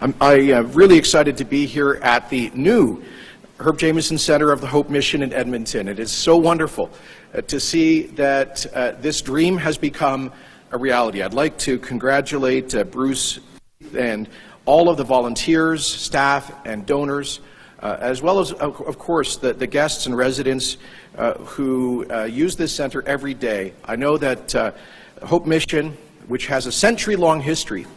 I'm really excited to be here at the new Herb Jameson Center of the Hope Mission in Edmonton. It is so wonderful to see that this dream has become a reality. I'd like to congratulate Bruce and all of the volunteers, staff, and donors, as well as, of course, the guests and residents who use this center every day. I know that Hope Mission, which has a century-long history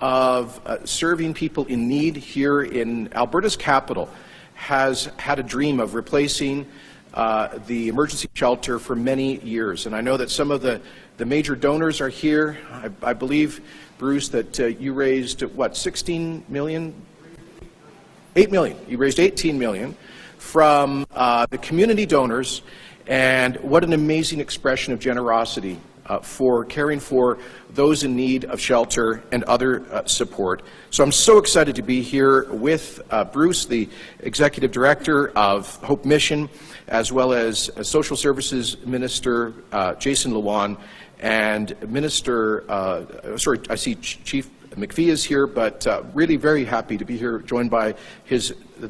of serving people in need here in Alberta's capital, has had a dream of replacing the emergency shelter for many years. And I know that some of the major donors are here. I believe, Bruce, that you raised, what, 16 million? 8 million. You raised 18 million from the community donors, and what an amazing expression of generosity for caring for those in need of shelter and other support. So I'm so excited to be here with Bruce, the Executive Director of Hope Mission, as well as Social Services Minister Jason Luan, and Minister, I see Chief McFee is here, but really very happy to be here, joined by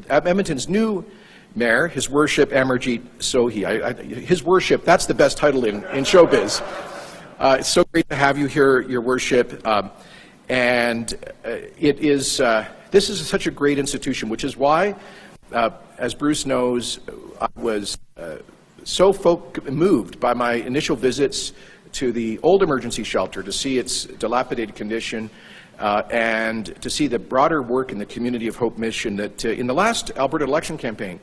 Edmonton's new Mayor, His Worship Amarjeet Sohi. His Worship, that's the best title in showbiz. It's so great to have you here, Your Worship, and this is such a great institution, which is why, as Bruce knows, I was so moved by my initial visits to the old emergency shelter to see its dilapidated condition, and to see the broader work in the community of Hope Mission, that in the last Alberta election campaign,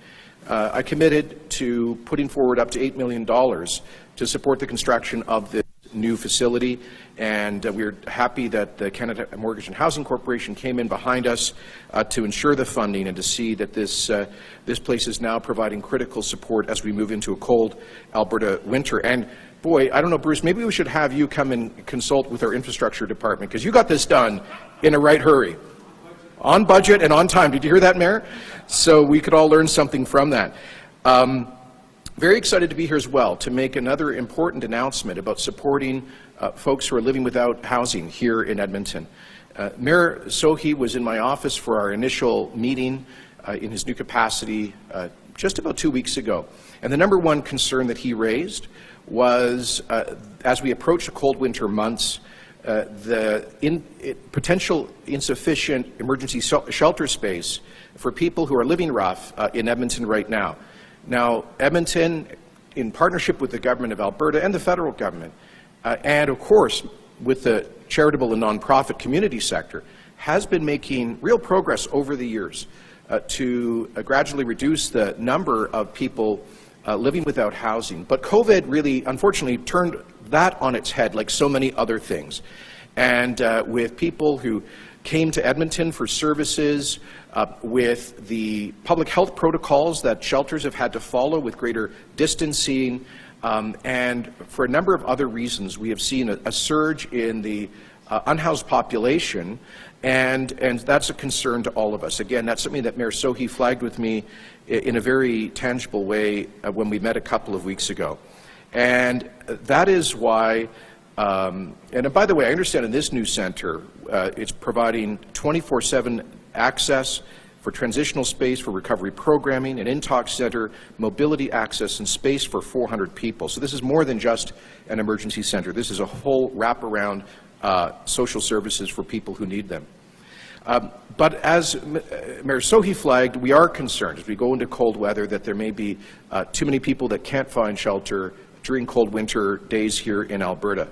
I committed to putting forward up to $8 million to support the construction of this new facility, and we're happy that the Canada Mortgage and Housing Corporation came in behind us to ensure the funding and to see that this place is now providing critical support as we move into a cold Alberta winter. And boy, I don't know, Bruce, maybe we should have you come and consult with our infrastructure department, because you got this done in a right hurry. On budget and on time. Did you hear that, Mayor? So we could all learn something from that. Very excited to be here as well to make another important announcement about supporting folks who are living without housing here in Edmonton. Mayor Sohi was in my office for our initial meeting in his new capacity just about 2 weeks ago. And the number one concern that he raised was, as we approach the cold winter months, the potential insufficient emergency shelter space for people who are living rough in Edmonton right now. Now, Edmonton, in partnership with the government of Alberta and the federal government, and of course with the charitable and nonprofit community sector, has been making real progress over the years to gradually reduce the number of people living without housing. But COVID really, unfortunately, turned that on its head, like so many other things. And with people who came to Edmonton for services, with the public health protocols that shelters have had to follow with greater distancing, and for a number of other reasons, we have seen a surge in the unhoused population, and that's a concern to all of us. Again, that's something that Mayor Sohi flagged with me in a very tangible way when we met a couple of weeks ago. And that is why, and by the way, I understand in this new center, it's providing 24/7 access for transitional space, for recovery programming, an in-talk center, mobility access, and space for 400 people. So this is more than just an emergency center. This is a whole wraparound social services for people who need them. But as Mayor Sohi flagged, we are concerned as we go into cold weather that there may be too many people that can't find shelter during cold winter days here in Alberta.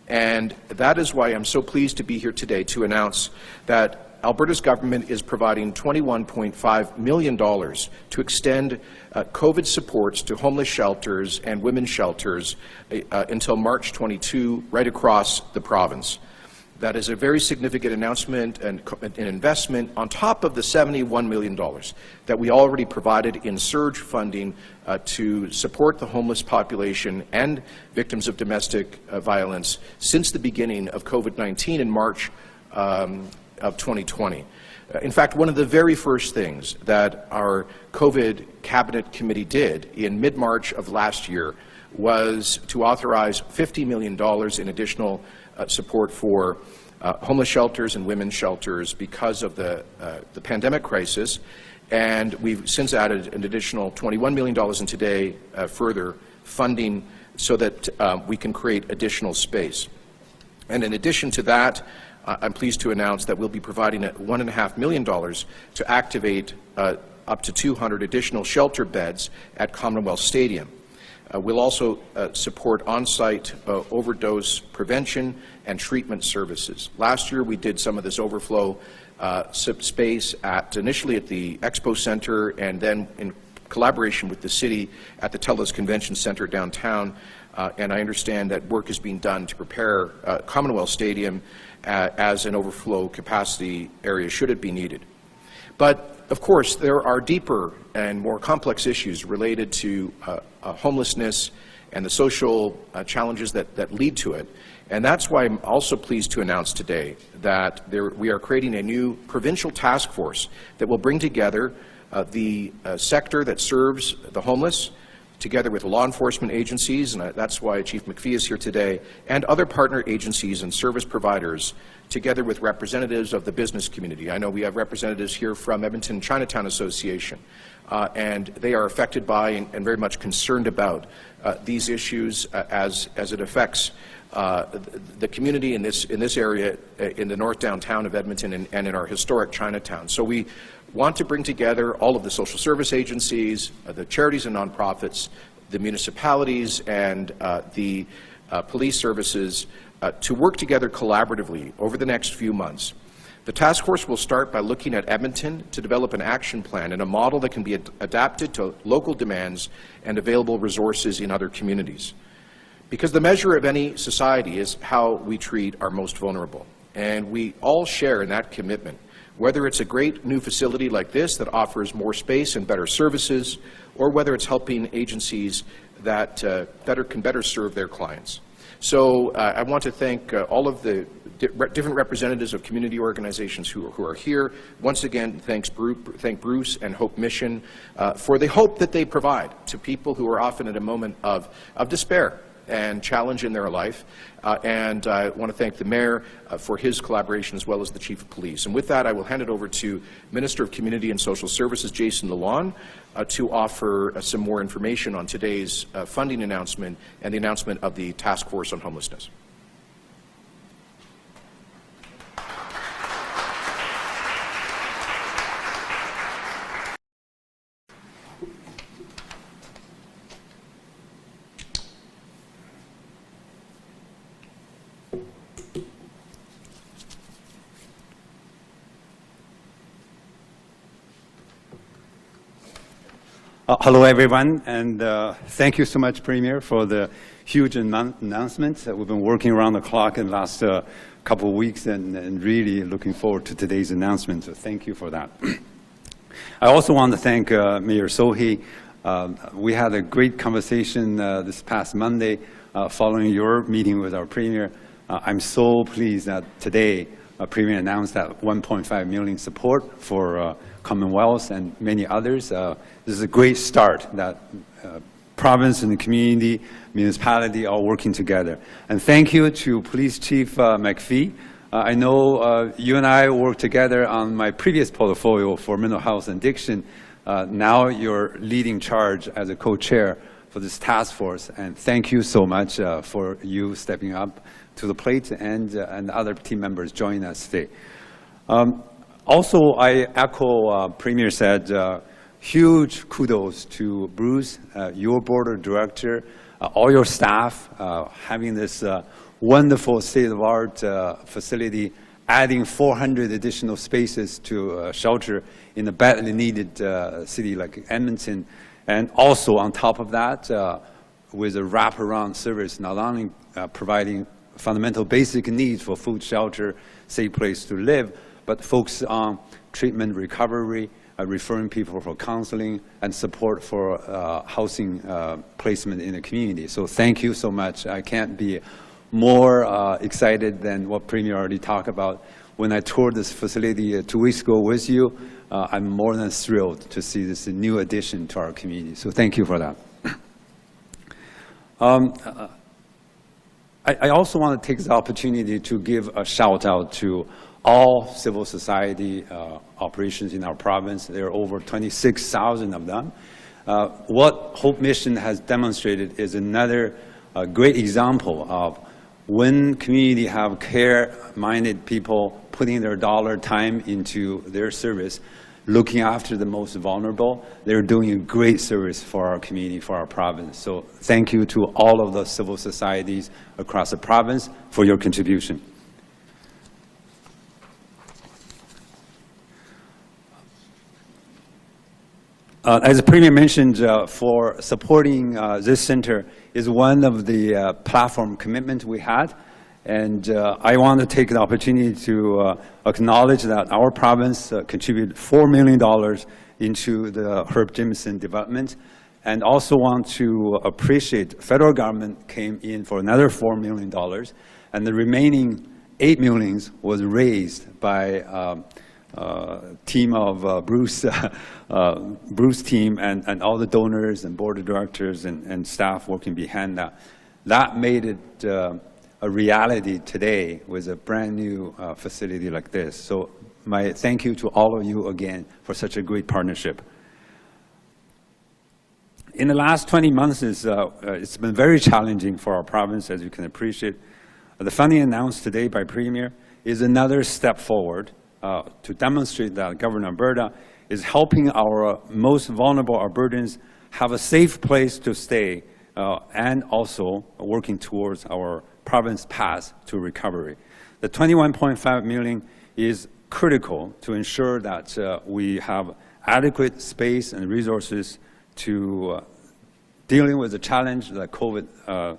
And that is why I'm so pleased to be here today to announce that Alberta's government is providing $21.5 million to extend COVID supports to homeless shelters and women's shelters until March 22, right across the province. That is a very significant announcement and an investment on top of the $71 million that we already provided in surge funding to support the homeless population and victims of domestic violence since the beginning of COVID-19 in March of 2020. In fact, one of the very first things that our COVID Cabinet Committee did in mid-March of last year was to authorize $50 million in additional support for homeless shelters and women's shelters because of the pandemic crisis, and we've since added an additional $21 million in today further funding so that we can create additional space. And in addition to that, I'm pleased to announce that we'll be providing $1.5 million to activate up to 200 additional shelter beds at Commonwealth Stadium. We'll also support on-site overdose prevention and treatment services. Last year we did some of this overflow space initially at the Expo Center and then in collaboration with the city at the TELUS Convention Center downtown. And I understand that work is being done to prepare Commonwealth Stadium as an overflow capacity area should it be needed. But of course, there are deeper and more complex issues related to homelessness and the social challenges that lead to it. And that's why I'm also pleased to announce today that we are creating a new provincial task force that will bring together the sector that serves the homeless, together with law enforcement agencies, and that's why Chief McFee is here today, and other partner agencies and service providers, together with representatives of the business community. I know we have representatives here from Edmonton Chinatown Association, and they are affected by and very much concerned about these issues as it affects the community in this area in the north downtown of Edmonton and in our historic Chinatown. So we want to bring together all of the social service agencies, the charities and nonprofits, the municipalities, and the police services to work together collaboratively over the next few months. The task force will start by looking at Edmonton to develop an action plan and a model that can be adapted to local demands and available resources in other communities. Because the measure of any society is how we treat our most vulnerable. And we all share in that commitment, whether it's a great new facility like this that offers more space and better services, or whether it's helping agencies that can better serve their clients. So I want to thank all of the different representatives of community organizations who are here. Once again, thank Bruce and Hope Mission for the hope that they provide to people who are often at a moment of despair and challenge in their life. And I want to thank the Mayor for his collaboration as well as the Chief of Police. And with that, I will hand it over to Minister of Community and Social Services, Jason Luan, to offer some more information on today's funding announcement and the announcement of the Task Force on Homelessness. Hello, everyone, and thank you so much, Premier, for the huge announcement. We've been working around the clock in the last couple of weeks and really looking forward to today's announcement, so thank you for that. I also want to thank Mayor Sohi. We had a great conversation this past Monday following your meeting with our Premier. I'm so pleased that today Premier announced that $1.5 million support for Commonwealth and many others. This is a great start that province and the community, municipality all working together. And thank you to Police Chief McFee. I know you and I worked together on my previous portfolio for mental health and addiction. Now you're leading charge as a co-chair for this task force, and thank you so much for you stepping up to the plate and other team members joining us today. Also, I echo Premier said, huge kudos to Bruce, your board of director, all your staff, having this wonderful state-of-the-art facility, adding 400 additional spaces to shelter in a badly needed city like Edmonton. And also on top of that, with a wraparound service, not only providing fundamental basic needs for food, shelter, safe place to live, but focus on treatment recovery, referring people for counseling, and support for housing placement in the community. So thank you so much. I can't be more excited than what Premier already talked about. When I toured this facility 2 weeks ago with you, I'm more than thrilled to see this new addition to our community. So thank you for that. I also want to take this opportunity to give a shout out to all civil society operations in our province. There are over 26,000 of them. What Hope Mission has demonstrated is another great example of when community have care-minded people putting their dollar time into their service, looking after the most vulnerable. They're doing a great service for our community, for our province. So thank you to all of the civil societies across the province for your contribution. As the Premier mentioned, for supporting this center is one of the platform commitments we had. And I want to take the opportunity to acknowledge that our province contributed $4 million into the Herb Jameson development, and also want to appreciate federal government came in for another $4 million, and the remaining $8 million was raised by team of Bruce team and all the donors and board of directors and staff working behind that. That made it a reality today with a brand new facility like this. So my thank you to all of you again for such a great partnership. In the last 20 months, it's been very challenging for our province, as you can appreciate. The funding announced today by Premier is another step forward to demonstrate that Government of Alberta is helping our most vulnerable Albertans have a safe place to stay and also working towards our province path to recovery. The $21.5 million is critical to ensure that we have adequate space and resources to dealing with the challenge that COVID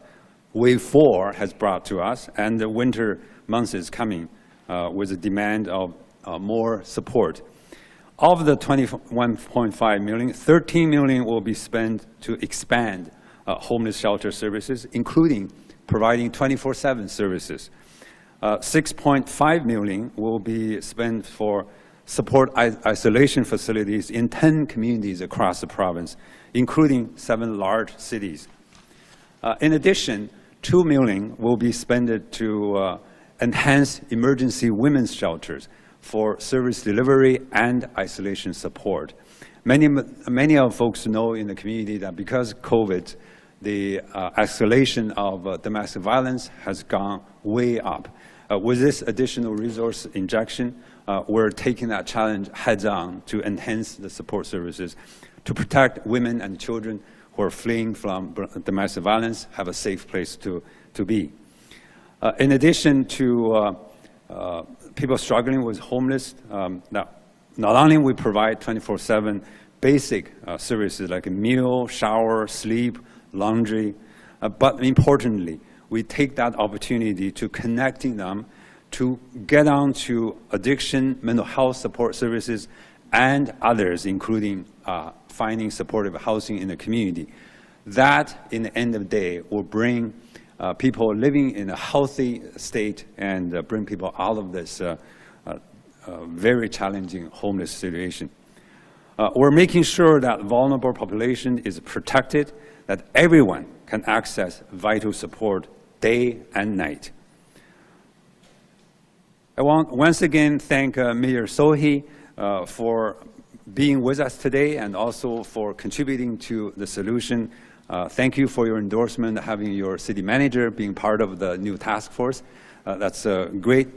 wave 4 has brought to us, and the winter months is coming with the demand of more support. Of the $21.5 million, $13 million will be spent to expand homeless shelter services, including providing 24/7 services. $6.5 million will be spent for support isolation facilities in 10 communities across the province, including 7 large cities. In addition, $2 million will be spent to enhance emergency women's shelters for service delivery and isolation support. Many of folks know in the community that because of COVID, the escalation of domestic violence has gone way up. With this additional resource injection, we're taking that challenge heads on to enhance the support services to protect women and children who are fleeing from domestic violence, have a safe place to be. In addition to people struggling with homeless, not only we provide 24/7 basic services like a meal, shower, sleep, laundry, but importantly, we take that opportunity to connecting them to get on to addiction, mental health support services, and others, including finding supportive housing in the community. That, in the end of the day, will bring people living in a healthy state and bring people out of this very challenging homeless situation. We're making sure that vulnerable population is protected, that everyone can access vital support day and night. I want once again thank Mayor Sohi for being with us today and also for contributing to the solution. Thank you for your endorsement, having your city manager being part of the new task force. That's a great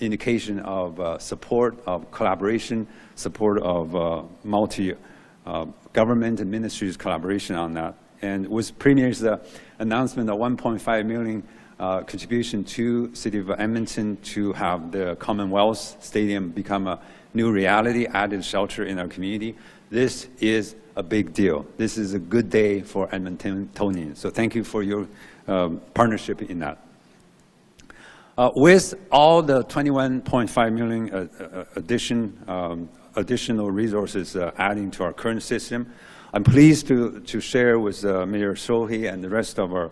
indication of support, of collaboration, support of multi-government and ministries collaboration on that. And with Premier's announcement of $1.5 million contribution to City of Edmonton to have the Commonwealth Stadium become a new reality, added shelter in our community, this is a big deal. This is a good day for Edmontonians. So thank you for your partnership in that. With all the $21.5 million additional resources adding to our current system, I'm pleased to share with Mayor Sohi and the rest of our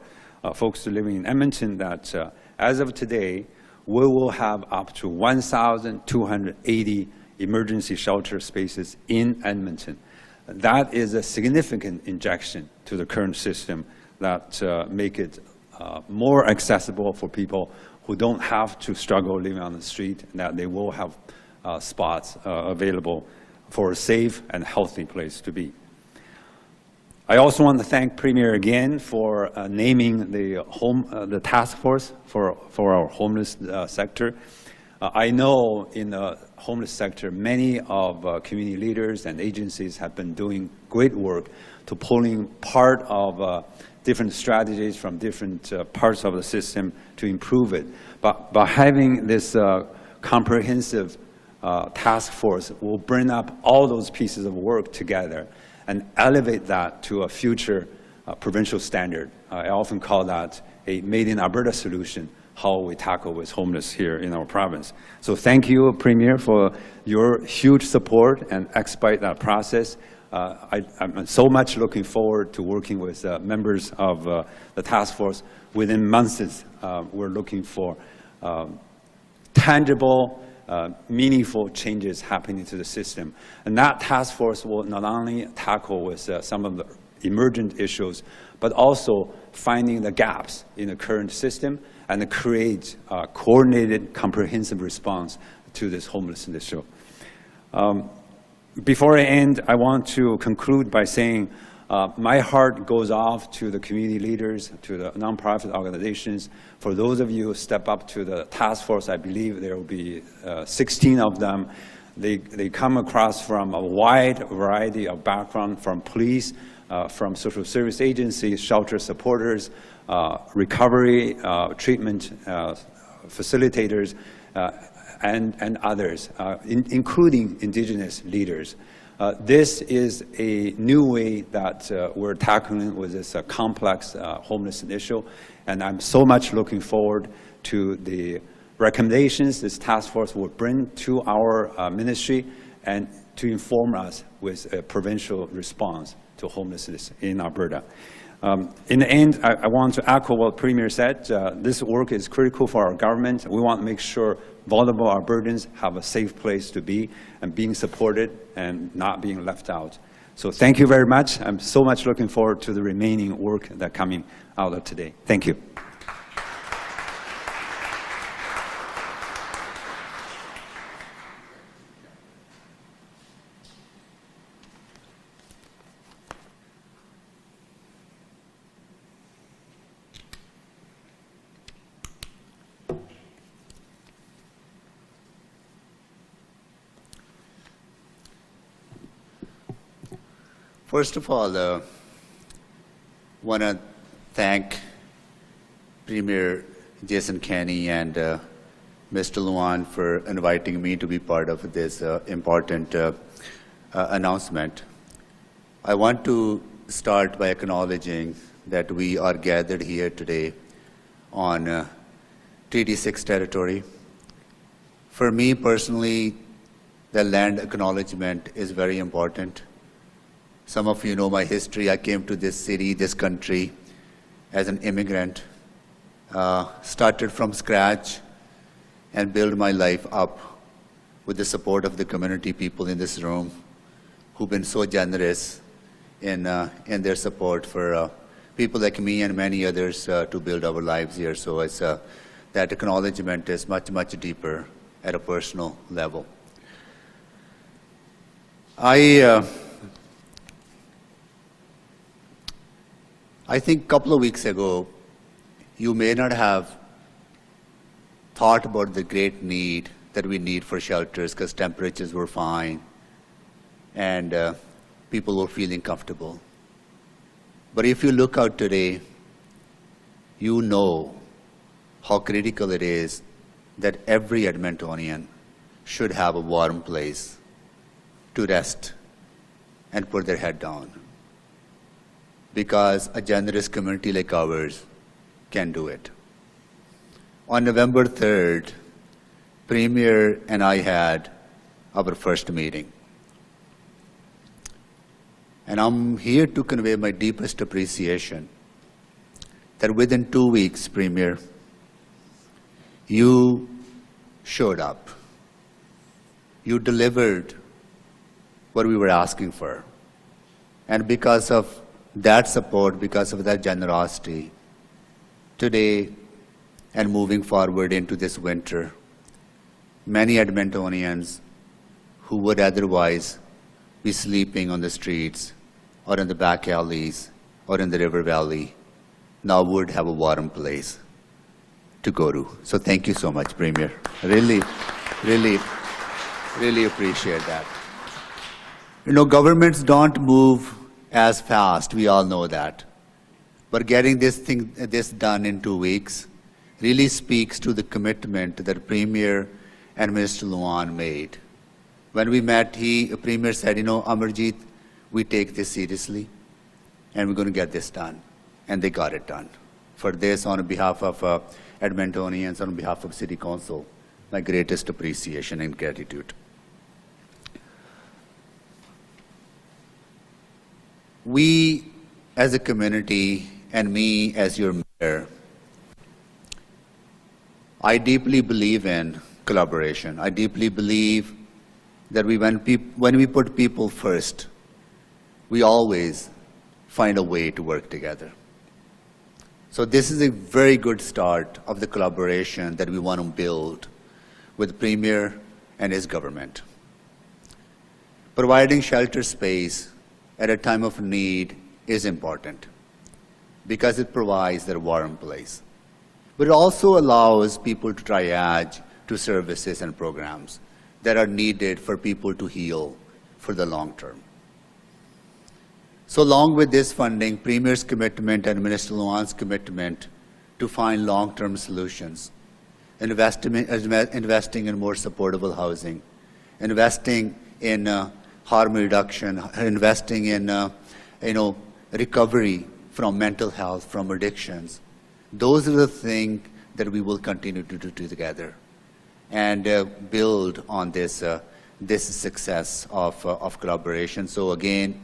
folks living in Edmonton that as of today, we will have up to 1,280 emergency shelter spaces in Edmonton. That is a significant injection to the current system that make it more accessible for people who don't have to struggle living on the street, and that they will have spots available for a safe and healthy place to be. I also want to thank Premier again for naming the task force for our homeless sector. I know in the homeless sector, many of community leaders and agencies have been doing great work to pulling part of different strategies from different parts of the system to improve it. But by having this comprehensive task force will bring up all those pieces of work together and elevate that to a future provincial standard. I often call that a made in Alberta solution, how we tackle with homeless here in our province. So thank you, Premier, for your huge support and expedite that process. I'm so much looking forward to working with members of the task force. Within months, we're looking for tangible, meaningful changes happening to the system. And that task force will not only tackle with some of the emergent issues, but also finding the gaps in the current system and create a coordinated, comprehensive response to this homelessness issue. Before I end, I want to conclude by saying my heart goes off to the community leaders, to the nonprofit organizations. For those of you who step up to the task force, I believe there will be 16 of them. They come across from a wide variety of background, from police, from social service agencies, shelter supporters, recovery, treatment facilitators, and others, including Indigenous leaders. This is a new way that we're tackling with this complex homelessness issue, and I'm so much looking forward to the recommendations this task force will bring to our ministry and to inform us with a provincial response to homelessness in Alberta. In the end, I want to echo what Premier said. This work is critical for our government. We want to make sure vulnerable Albertans have a safe place to be and being supported and not being left out. So thank you very much. I'm so much looking forward to the remaining work that's coming out of today. Thank you. First of all, I want to thank Premier Jason Kenney and Mr. Luan for inviting me to be part of this important announcement. I want to start by acknowledging that we are gathered here today on Treaty 6 territory. For me personally, the land acknowledgement is very important. Some of you know my history. I came to this city, this country, as an immigrant, started from scratch and built my life up with the support of the community people in this room who've been so generous in their support for people like me and many others to build our lives here. So it's, that acknowledgement is much, much deeper at a personal level. I think a couple of weeks ago, you may not have thought about the great need that we need for shelters because temperatures were fine and people were feeling comfortable. But if you look out today, you know how critical it is that every Edmontonian should have a warm place to rest and put their head down, because a generous community like ours can do it. On November 3rd, Premier and I had our first meeting. And I'm here to convey my deepest appreciation that within 2 weeks, Premier, you showed up. You delivered what we were asking for. And because of that support, because of that generosity, today and moving forward into this winter, many Edmontonians who would otherwise be sleeping on the streets or in the back alleys or in the river valley now would have a warm place to go to. So thank you so much, Premier. Really, really, really appreciate that. You know, governments don't move as fast, we all know that. But getting this done in 2 weeks really speaks to the commitment that Premier and Minister Luan made. When we met, Premier said, you know, Amarjeet, we take this seriously, and we're going to get this done. And they got it done. For this, on behalf of Edmontonians, on behalf of City Council, my greatest appreciation and gratitude. We, as a community, and me as your mayor, I deeply believe in collaboration. I deeply believe that when we put people first, we always find a way to work together. So this is a very good start of the collaboration that we want to build with the Premier and his government. Providing shelter space at a time of need is important because it provides their warm place. But it also allows people to triage to services and programs that are needed for people to heal for the long term. So along with this funding, Premier's commitment and Minister Luan's commitment to find long-term solutions, investing in more supportable housing, investing in harm reduction, investing in recovery from mental health, from addictions. Those are the things that we will continue to do together and build on this success of collaboration. So again,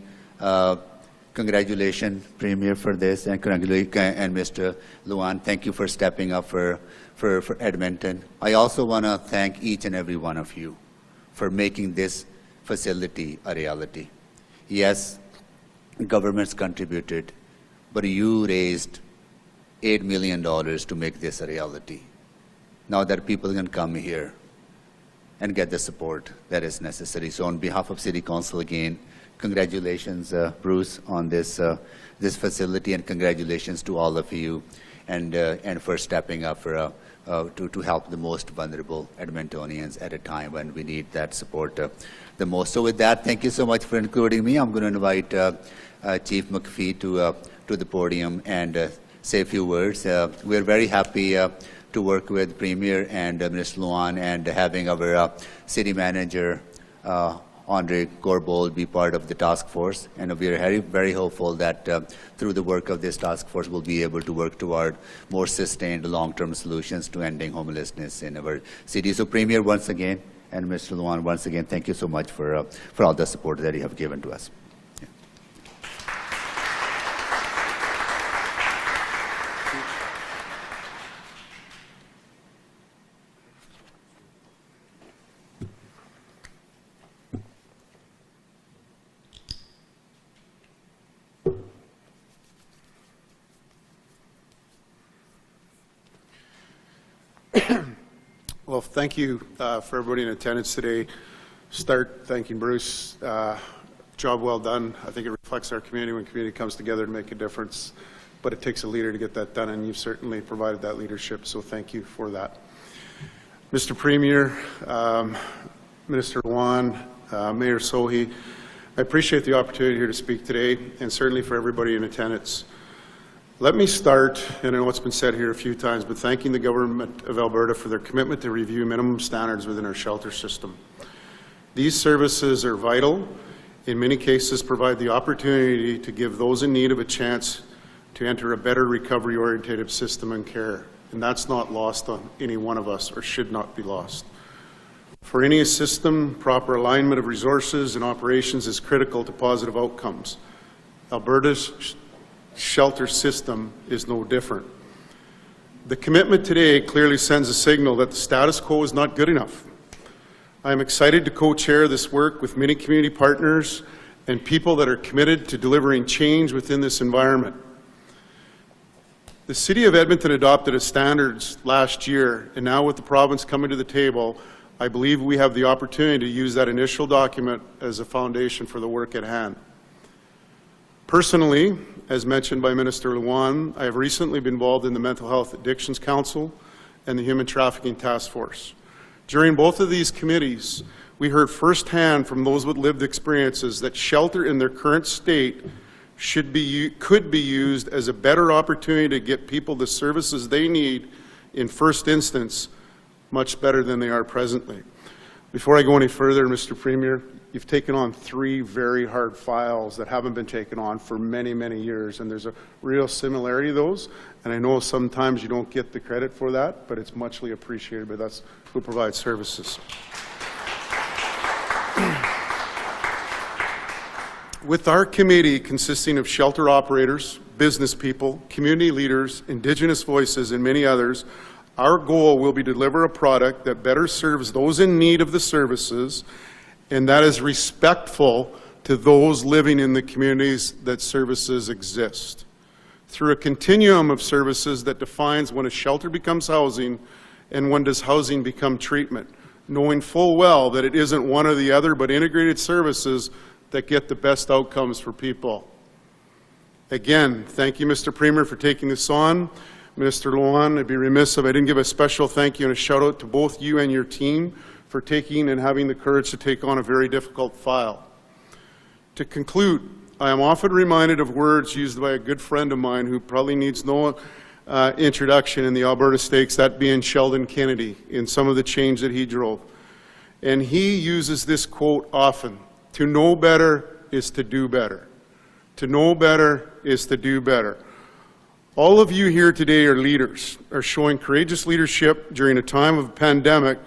congratulations, Premier, for this, and Mr. Luan, thank you for stepping up for Edmonton. I also want to thank each and every one of you for making this facility a reality. Yes, governments contributed, but you raised $8 million to make this a reality. Now that people can come here and get the support that is necessary. So on behalf of City Council, again, congratulations, Bruce, on this facility, and congratulations to all of you, and for stepping up to help the most vulnerable Edmontonians at a time when we need that support the most. So with that, thank you so much for including me. I'm going to invite Chief McFee to the podium and say a few words. We're very happy to work with Premier and Minister Luan, and having our city manager, Andre Gorbold, be part of the task force. And we are very hopeful that through the work of this task force, we'll be able to work toward more sustained long-term solutions to ending homelessness in our city. So Premier, once again, and Mr. Luan, once again, thank you so much for all the support that you have given to us. Well, thank you for everybody in attendance today. Start thanking Bruce. Job well done. I think it reflects our community when community comes together to make a difference. But it takes a leader to get that done, and you've certainly provided that leadership, so thank you for that. Mr. Premier, Minister Luan, Mayor Sohi, I appreciate the opportunity here to speak today, and certainly for everybody in attendance. Let me start, and I know it's been said here a few times, but thanking the Government of Alberta for their commitment to review minimum standards within our shelter system. These services are vital, in many cases provide the opportunity to give those in need of a chance to enter a better recovery-oriented system and care. And that's not lost on any one of us, or should not be lost. For any system, proper alignment of resources and operations is critical to positive outcomes. Alberta's shelter system is no different. The commitment today clearly sends a signal that the status quo is not good enough. I am excited to co-chair this work with many community partners and people that are committed to delivering change within this environment. The City of Edmonton adopted its standards last year, and now with the province coming to the table, I believe we have the opportunity to use that initial document as a foundation for the work at hand. Personally, as mentioned by Minister Luan, I have recently been involved in the Mental Health Addictions Council and the Human Trafficking Task Force. During both of these committees, we heard firsthand from those with lived experiences that shelter in their current state could be used as a better opportunity to get people the services they need in first instance, much better than they are presently. Before I go any further, Mr. Premier, you've taken on 3 very hard files that haven't been taken on for many, many years, and there's a real similarity to those, and I know sometimes you don't get the credit for that, but it's muchly appreciated by us who provide services. With our committee consisting of shelter operators, business people, community leaders, Indigenous voices, and many others, our goal will be to deliver a product that better serves those in need of the services and that is respectful to those living in the communities that services exist. Through a continuum of services that defines when a shelter becomes housing and when does housing become treatment, knowing full well that it isn't one or the other but integrated services that get the best outcomes for people. Again, thank you, Mr. Premier, for taking this on. Minister Luan, I'd be remiss if I didn't give a special thank you and a shout out to both you and your team for taking and having the courage to take on a very difficult file. To conclude, I am often reminded of words used by a good friend of mine who probably needs no introduction in the Alberta stakes, that being Sheldon Kennedy, in some of the change that he drove. And he uses this quote often: to know better is to do better. To know better is to do better. All of you here today are leaders, are showing courageous leadership during a time of a pandemic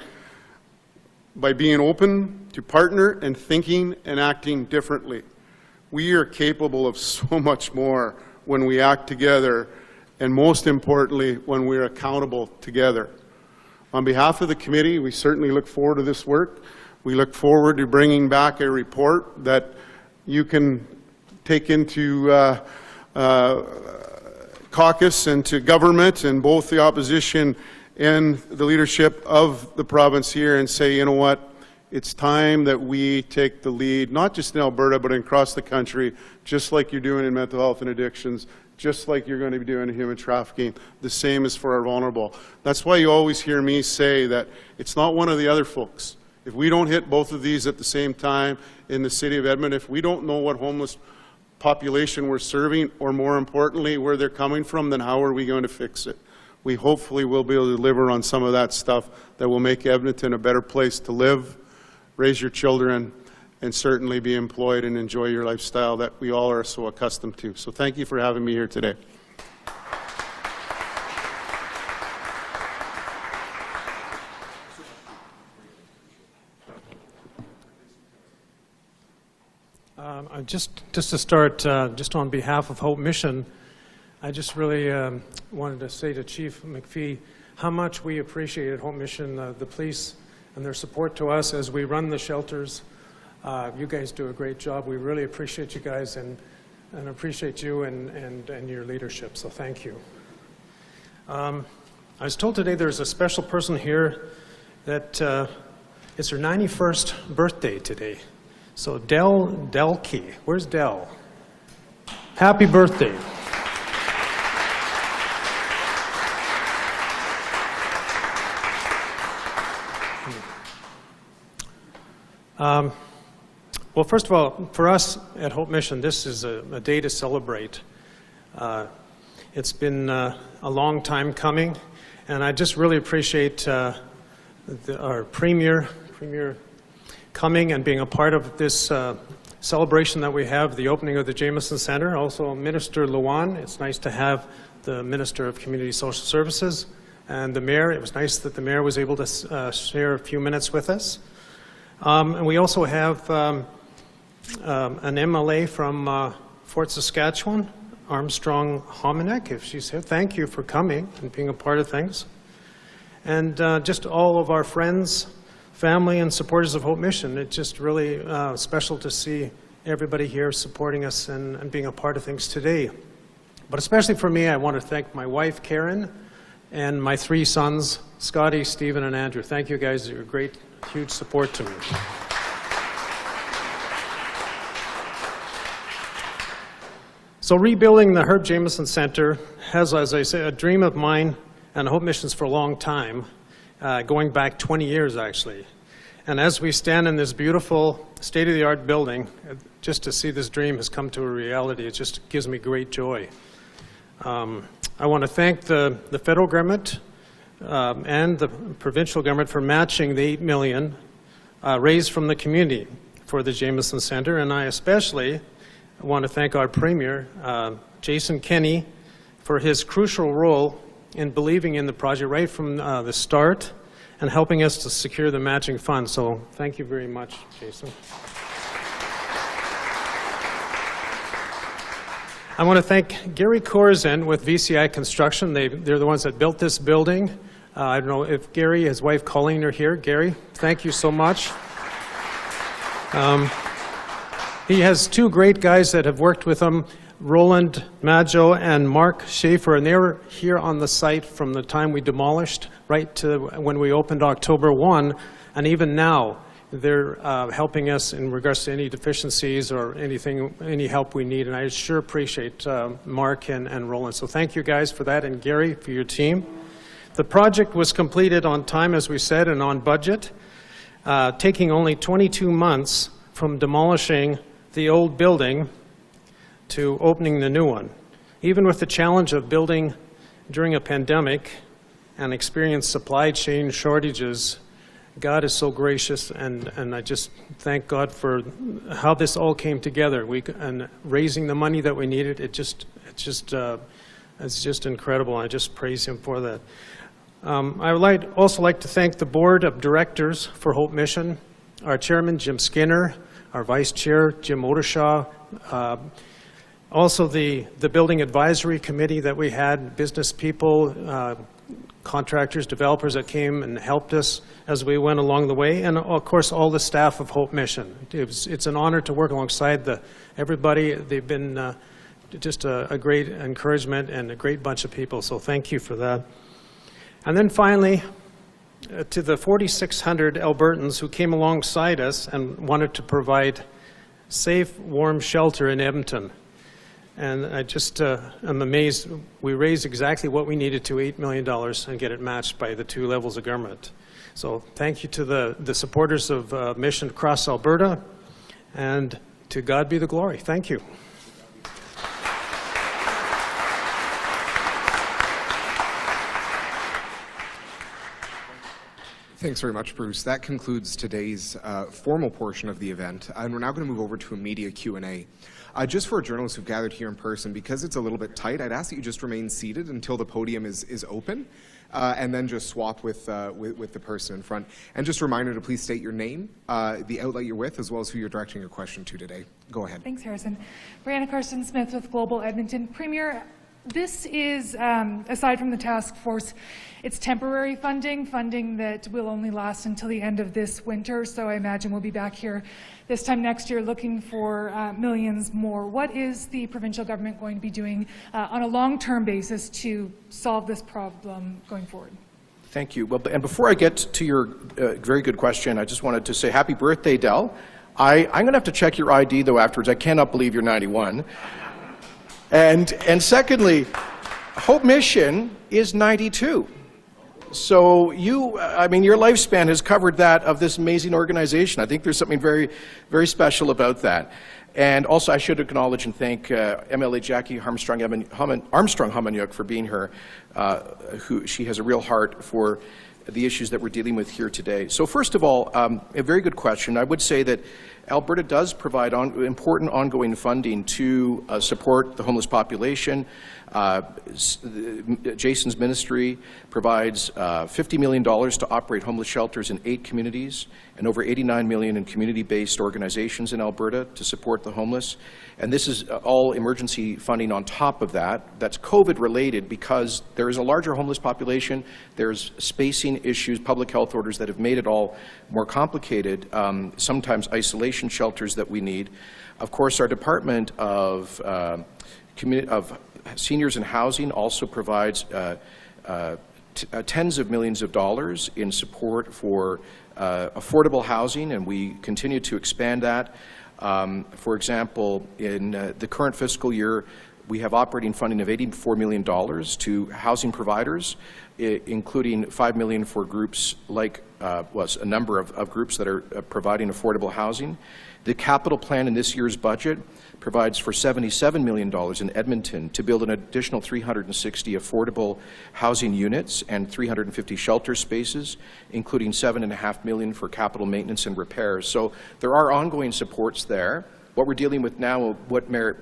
by being open to partner and thinking and acting differently. We are capable of so much more when we act together, and most importantly, when we're accountable together. On behalf of the committee, we certainly look forward to this work. We look forward to bringing back a report that you can take into caucus and to government and both the opposition and the leadership of the province here and say, you know what, it's time that we take the lead, not just in Alberta, but across the country, just like you're doing in mental health and addictions, just like you're going to be doing in human trafficking. The same is for our vulnerable. That's why you always hear me say that it's not one of the other folks. If we don't hit both of these at the same time in the city of Edmonton, if we don't know what homeless population we're serving, or more importantly, where they're coming from, then how are we going to fix it? We hopefully will be able to deliver on some of that stuff that will make Edmonton a better place to live, raise your children, and certainly be employed and enjoy your lifestyle that we all are so accustomed to. So thank you for having me here today. Just to start, just on behalf of Hope Mission, I just really wanted to say to Chief McFee how much we appreciated Hope Mission, the police, and their support to us as we run the shelters. You guys do a great job. We really appreciate you guys and appreciate you and your leadership, so thank you. I was told today there's a special person here that it's her 91st birthday today. So Del Key, where's Del? Happy birthday. Well, first of all, for us at Hope Mission, this is a day to celebrate. It's been a long time coming, and I just really appreciate our Premier coming and being a part of this celebration that we have, the opening of the Jameson Center. Also, Minister Luan, it's nice to have the Minister of Community Social Services and the Mayor. It was nice that the Mayor was able to share a few minutes with us. And we also have an MLA from Fort Saskatchewan, Armstrong Hominek, if she's here. Thank you for coming and being a part of things. And just all of our friends, family, and supporters of Hope Mission. It's just really special to see everybody here supporting us and being a part of things today. But especially for me, I want to thank my wife, Karen, and my 3 sons, Scotty, Stephen, and Andrew. Thank you guys. You're a great, huge support to me. So rebuilding the Herb Jameson Centre has, as I say, a dream of mine and Hope Mission's for a long time, going back 20 years actually. And as we stand in this beautiful state-of-the-art building, just to see this dream has come to a reality, it just gives me great joy. I want to thank the federal government and the provincial government for matching the $8 million raised from the community for the Jameson Centre, and I especially want to thank our Premier, Jason Kenney, for his crucial role in believing in the project right from the start and helping us to secure the matching funds. So thank you very much, Jason. I want to thank Gary Corzin with VCI Construction. They're the ones that built this building. I don't know if Gary, his wife Colleen are here. Gary, thank you so much. He has 2 great guys that have worked with him, Roland Maggio and Mark Schaefer, and they were here on the site from the time we demolished right to when we opened October 1, and even now they're helping us in regards to any deficiencies or anything, any help we need, and I sure appreciate Mark and Roland. So thank you guys for that, and Gary for your team. The project was completed on time, as we said, and on budget, taking only 22 months from demolishing the old building to opening the new one. Even with the challenge of building during a pandemic and experienced supply chain shortages, God is so gracious, and I just thank God for how this all came together. And raising the money that we needed, it's just incredible. I just praise Him for that. I would also like to thank the Board of Directors for Hope Mission, our Chairman, Jim Skinner, our Vice Chair, Jim Odershaw, also the Building Advisory Committee that we had, business people, contractors, developers that came and helped us as we went along the way, and of course all the staff of Hope Mission. It's an honor to work alongside everybody. They've been just a great encouragement and a great bunch of people, so thank you for that. And then finally, to the 4,600 Albertans who came alongside us and wanted to provide safe, warm shelter in Edmonton. And I just am amazed. We raised exactly what we needed to, $8 million, and get it matched by the 2 levels of government. So thank you to the supporters of Mission across Alberta, and to God be the glory. Thank you. Thanks very much, Bruce. That concludes today's formal portion of the event, and we're now going to move over to a media Q&A. Just for our journalists who've gathered here in person, because it's a little bit tight, I'd ask that you just remain seated until the podium is open, and then just swap with the person in front. And just a reminder to please state your name, the outlet you're with, as well as who you're directing your question to today. Go ahead. Thanks, Harrison. Brianna Carson-Smith with Global Edmonton. Premier, this is, aside from the task force, it's temporary funding that will only last until the end of this winter, so I imagine we'll be back here this time next year looking for millions more. What is the provincial government going to be doing on a long-term basis to solve this problem going forward? Thank you. Well, and before I get to your very good question, I just wanted to say happy birthday, Del. I'm going to have to check your ID, though, afterwards. I cannot believe you're 91. And secondly, Hope Mission is 92. So your lifespan has covered that of this amazing organization. I think there's something very, very special about that. And also, I should acknowledge and thank MLA Jackie Armstrong-Homanyuk for being here. She has a real heart for the issues that we're dealing with here today. So first of all, a very good question. I would say that Alberta does provide important ongoing funding to support the homeless population. Jason's ministry provides $50 million to operate homeless shelters in 8 communities and over $89 million in community-based organizations in Alberta to support the homeless. And this is all emergency funding on top of that. That's COVID-related because there is a larger homeless population. There's spacing issues, public health orders that have made it all more complicated, sometimes isolation shelters that we need. Of course, our Department of Seniors in Housing also provides tens of millions of dollars in support for affordable housing, and we continue to expand that. For example, in the current fiscal year, we have operating funding of $84 million to housing providers, including $5 million for groups like a number of groups that are providing affordable housing. The capital plan in this year's budget provides for $77 million in Edmonton to build an additional 360 affordable housing units and 350 shelter spaces, including $7.5 million for capital maintenance and repairs. So there are ongoing supports there. What we're dealing with now, what Mayor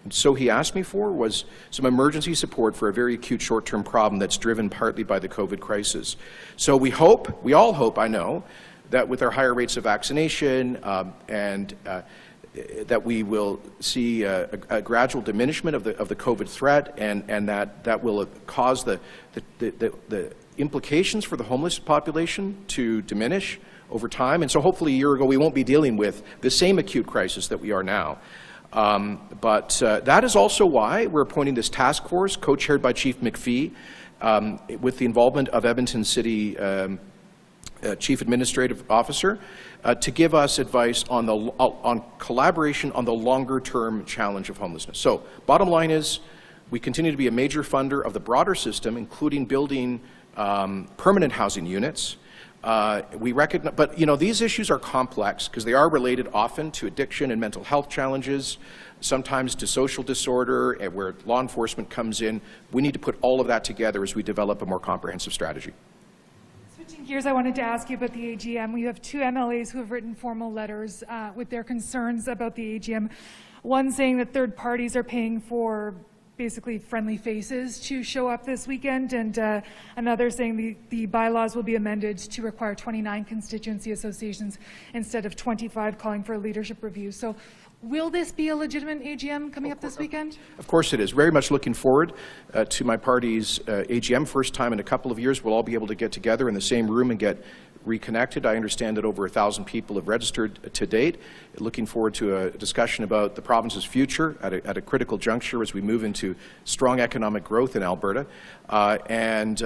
Sohi asked me for, was some emergency support for a very acute short-term problem that's driven partly by the COVID crisis. So we all hope, I know, that with our higher rates of vaccination and that we will see a gradual diminishment of the COVID threat, and that will cause the implications for the homeless population to diminish over time. And so hopefully a year ago we won't be dealing with the same acute crisis that we are now. But that is also why we're appointing this task force, co-chaired by Chief McFee, with the involvement of Edmonton City Chief Administrative Officer, to give us advice on collaboration on the longer-term challenge of homelessness. So, bottom line is, we continue to be a major funder of the broader system, including building permanent housing units. We recognize, but these issues are complex because they are related often to addiction and mental health challenges, sometimes to social disorder, and where law enforcement comes in. We need to put all of that together as we develop a more comprehensive strategy. Switching gears, I wanted to ask you about the AGM. We have two MLAs who have written formal letters with their concerns about the AGM. One saying that third parties are paying for basically friendly faces to show up this weekend, and another saying the bylaws will be amended to require 29 constituency associations instead of 25, calling for a leadership review. So will this be a legitimate AGM coming up this weekend? Of course it is. Very much looking forward to my party's AGM. First time in a couple of years we'll all be able to get together in the same room and get reconnected. I understand that over 1,000 people have registered to date. Looking forward to a discussion about the province's future at a critical juncture as we move into strong economic growth in Alberta. And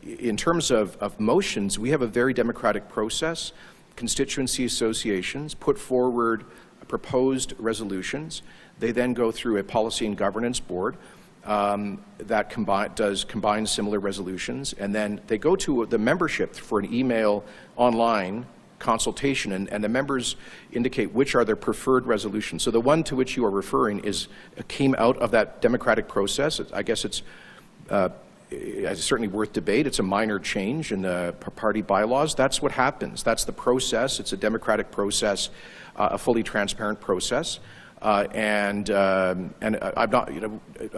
in terms of motions, we have a very democratic process. Constituency associations put forward proposed resolutions. They then go through a policy and governance board that does combine similar resolutions, and then they go to the membership for an email online consultation, and the members indicate which are their preferred resolutions. So the one to which you are referring came out of that democratic process. I guess it's certainly worth debate. It's a minor change in the party bylaws. That's what happens. That's the process. It's a democratic process, a fully transparent process. And I'm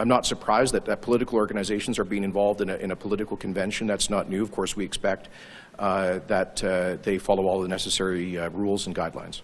not surprised that political organizations are being involved in a political convention. That's not new. Of course, we expect that they follow all the necessary rules and guidelines.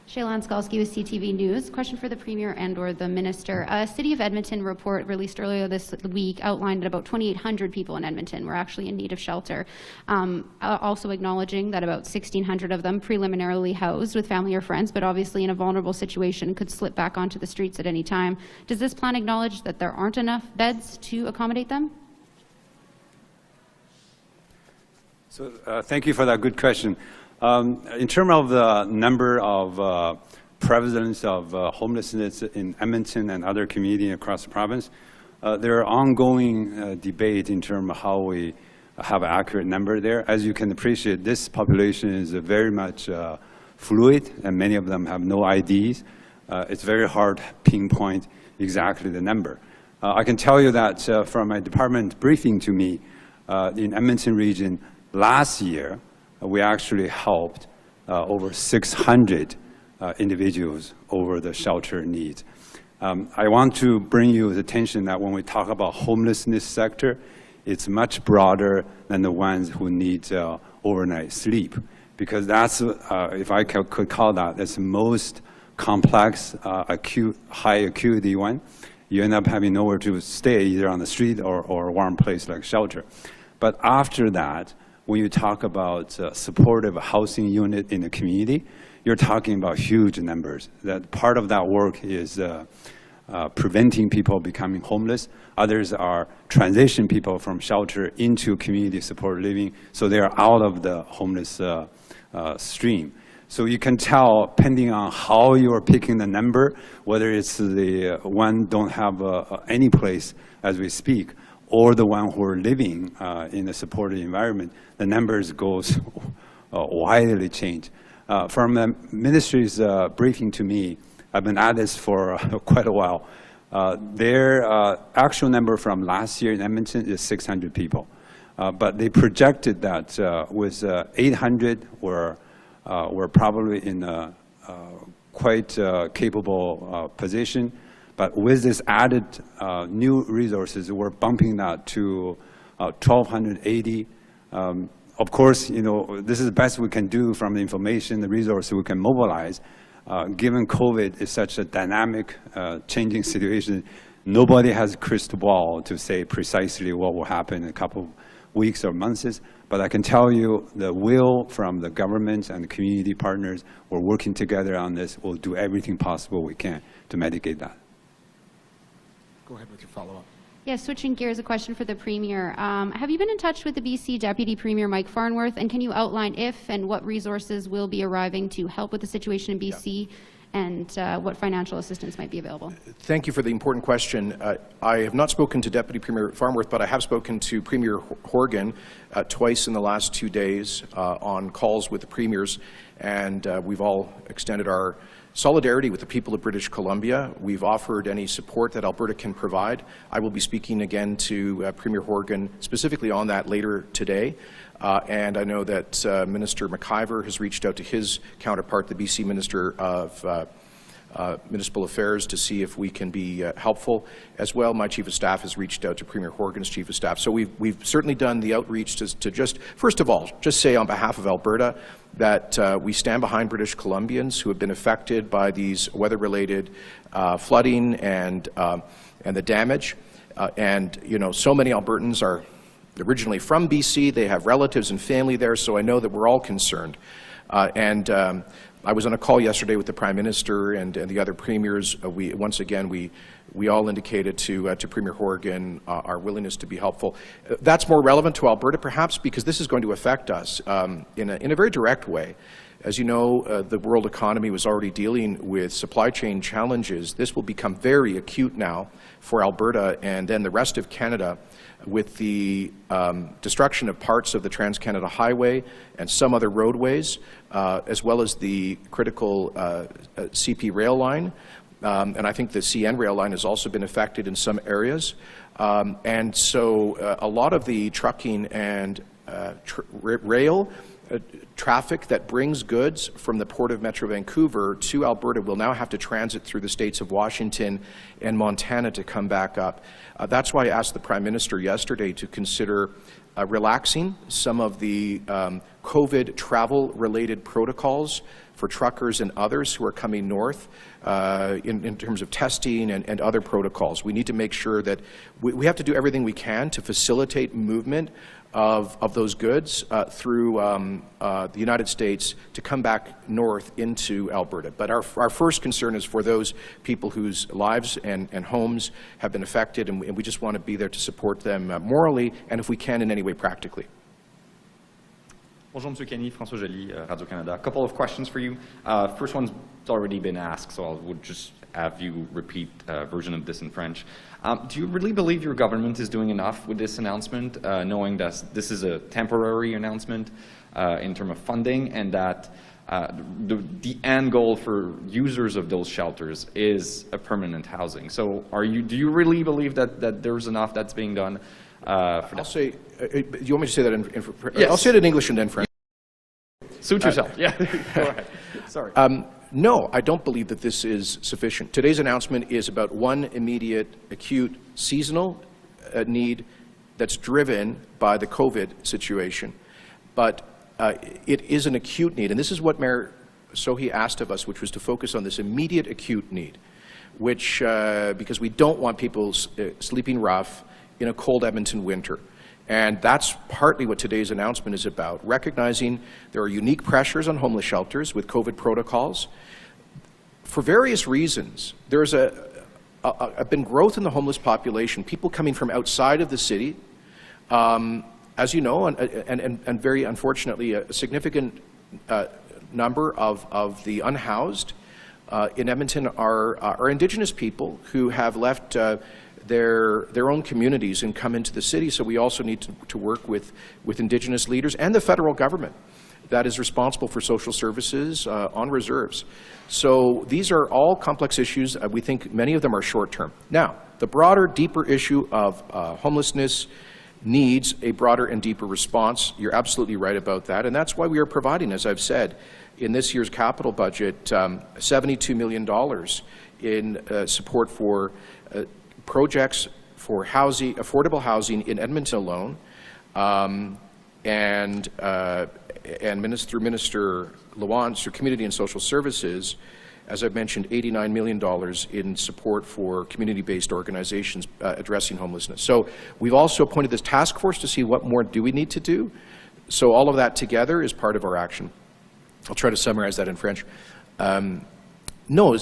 Shaylan Skalski with CTV News. Question for the Premier and/or the Minister. A City of Edmonton report released earlier this week outlined that about 2,800 people in Edmonton were actually in need of shelter. Also acknowledging that about 1,600 of them preliminarily housed with family or friends, but obviously in a vulnerable situation could slip back onto the streets at any time. Does this plan acknowledge that there aren't enough beds to accommodate them? So thank you for that good question. In terms of the number of prevalence of homelessness in Edmonton and other communities across the province, there are ongoing debate in terms of how we have an accurate number there. As you can appreciate, this population is very much fluid, and many of them have no IDs. It's very hard to pinpoint exactly the number. I can tell you that from my department briefing to me, in Edmonton region last year, we actually helped over 600 individuals over the shelter needs. I want to bring you the attention that when we talk about homelessness sector, it's much broader than the ones who need overnight sleep, because that's, if I could call that, that's the most complex, acute, high acuity one. You end up having nowhere to stay, either on the street or a warm place like shelter. But after that, when you talk about supportive housing unit in the community, you're talking about huge numbers. That part of that work is preventing people becoming homeless. Others are transition people from shelter into community support living, so they are out of the homeless stream. So you can tell, depending on how you are picking the number, whether it's the one don't have any place as we speak, or the one who are living in a supported environment, the numbers goes widely change. From the ministry's briefing to me, I've been at this for quite a while. Their actual number from last year in Edmonton is 600 people. But they projected that with 800 were probably in a quite capable position. But with this added new resources, we're bumping that to 1,280. Of course, you know, this is the best we can do from the information, the resources we can mobilize. Given COVID is such a dynamic, changing situation, nobody has a crystal ball to say precisely what will happen in a couple of weeks or months. But I can tell you the will from the government and the community partners, we're working together on this. We'll do everything possible we can to mitigate that. Go ahead with your follow-up. Yeah, switching gears, a question for the Premier. Have you been in touch with the BC Deputy Premier Mike Farnworth, and can you outline if and what resources will be arriving to help with the situation in BC, and what financial assistance might be available? Thank you for the important question. I have not spoken to Deputy Premier Farnworth, but I have spoken to Premier Horgan twice in the last 2 days on calls with the premiers, and we've all extended our solidarity with the people of British Columbia. We've offered any support that Alberta can provide. I will be speaking again to Premier Horgan specifically on that later today. And I know that Minister McIver has reached out to his counterpart, the BC Minister of Municipal Affairs, to see if we can be helpful. As well, my Chief of Staff has reached out to Premier Horgan's Chief of Staff. So we've certainly done the outreach to just, first of all, just say on behalf of Alberta that we stand behind British Columbians who have been affected by these weather-related flooding and the damage. And, you know, so many Albertans are originally from BC. They have relatives and family there, so I know that we're all concerned. I was on a call yesterday with the Prime Minister and the other premiers. Once again, we all indicated to Premier Horgan our willingness to be helpful. That's more relevant to Alberta, perhaps, because this is going to affect us in a very direct way. As you know, the world economy was already dealing with supply chain challenges. This will become very acute now for Alberta and then the rest of Canada, with the destruction of parts of the Trans-Canada Highway and some other roadways, as well as the critical CP rail line. And I think the CN rail line has also been affected in some areas. And so a lot of the trucking and rail traffic that brings goods from the Port of Metro Vancouver to Alberta will now have to transit through the states of Washington and Montana to come back up. That's why I asked the Prime Minister yesterday to consider relaxing some of the COVID travel-related protocols for truckers and others who are coming north in terms of testing and other protocols. We need to make sure that we have to do everything we can to facilitate movement of those goods through the United States to come back north into Alberta. But our first concern is for those people whose lives and homes have been affected, and we just want to be there to support them morally and, if we can, in any way practically. Bonjour, Monsieur Kenney, François Joly, Radio-Canada. A couple of questions for you. First one's already been asked, so I would just have you repeat a version of this in French. Do you really believe your government is doing enough with this announcement, knowing that this is a temporary announcement in terms of funding, and that the end goal for users of those shelters is a permanent housing? So do you really believe that there's enough that's being done? I'll say, do you want me to say that in Yes. I'll say it in English and then French. Suit yourself. Yeah, go ahead. Sorry. No, I don't believe that this is sufficient. Today's announcement is about one immediate, acute, seasonal need that's driven by the COVID situation. But it is an acute need, and this is what Mayor Sohi asked of us, which was to focus on this immediate acute need, which, because we don't want people sleeping rough in a cold Edmonton winter. And that's partly what today's announcement is about, recognizing there are unique pressures on homeless shelters with COVID protocols. For various reasons, there's a been growth in the homeless population, people coming from outside of the city. As you know, and very unfortunately, a significant number of the unhoused in Edmonton are Indigenous people who have left their own communities and come into the city. So we also need to work with Indigenous leaders and the federal government that is responsible for social services on reserves. So these are all complex issues. We think many of them are short-term. Now, the broader, deeper issue of homelessness needs a broader and deeper response. You're absolutely right about that, and that's why we are providing, as I've said, in this year's capital budget, $72 million in support for projects for housing, affordable housing in Edmonton alone, through Minister Luan, through Community and Social Services, as I've mentioned, $89 million in support for community-based organizations addressing homelessness. So we've also appointed this task force to see what more do we need to do. So all of that together is part of our action. I'll try to summarize that in French. Non,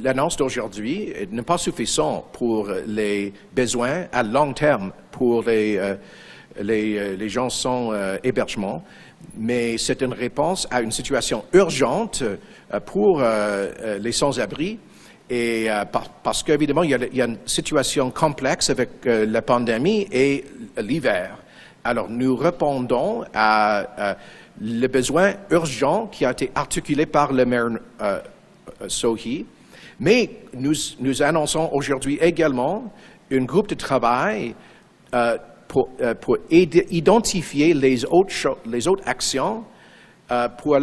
l'annonce d'aujourd'hui n'est pas suffisante pour les besoins à long terme pour les gens sans hébergement, mais c'est une réponse à une situation urgente pour les sans-abri, et parce qu'évidemment, il y a une situation complexe avec la pandémie et l'hiver. Alors, nous répondons à le besoin urgent qui a été articulé par le maire Sohi, mais nous annonçons aujourd'hui également un groupe de travail pour identifier les autres actions pour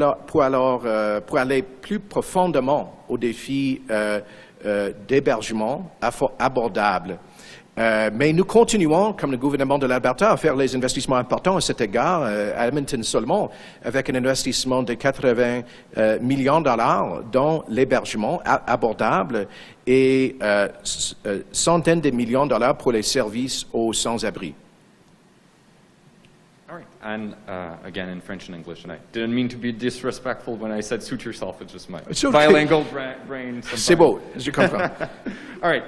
aller plus profondément au défi d'hébergement abordable. Mais nous continuons, comme le gouvernement de l'Alberta, à faire les investissements importants à cet égard, à Edmonton seulement, avec un investissement de 80 millions de dollars dans l'hébergement abordable et centaines de millions de dollars pour les services aux sans-abri. All right, and again in French and English, and I didn't mean to be disrespectful when I said suit yourself, it's just my bilingual brain. C'est beau, je comprends. All right,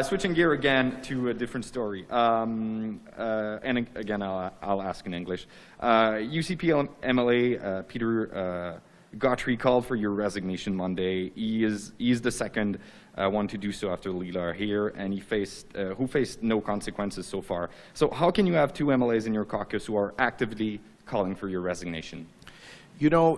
switching gear again to a different story, and again I'll ask in English. UCP MLA Peter Gautry called for your resignation Monday. He is the second one to do so after Leela here, and who faced no consequences so far. So how can you have two MLAs in your caucus who are actively calling for your resignation? You know,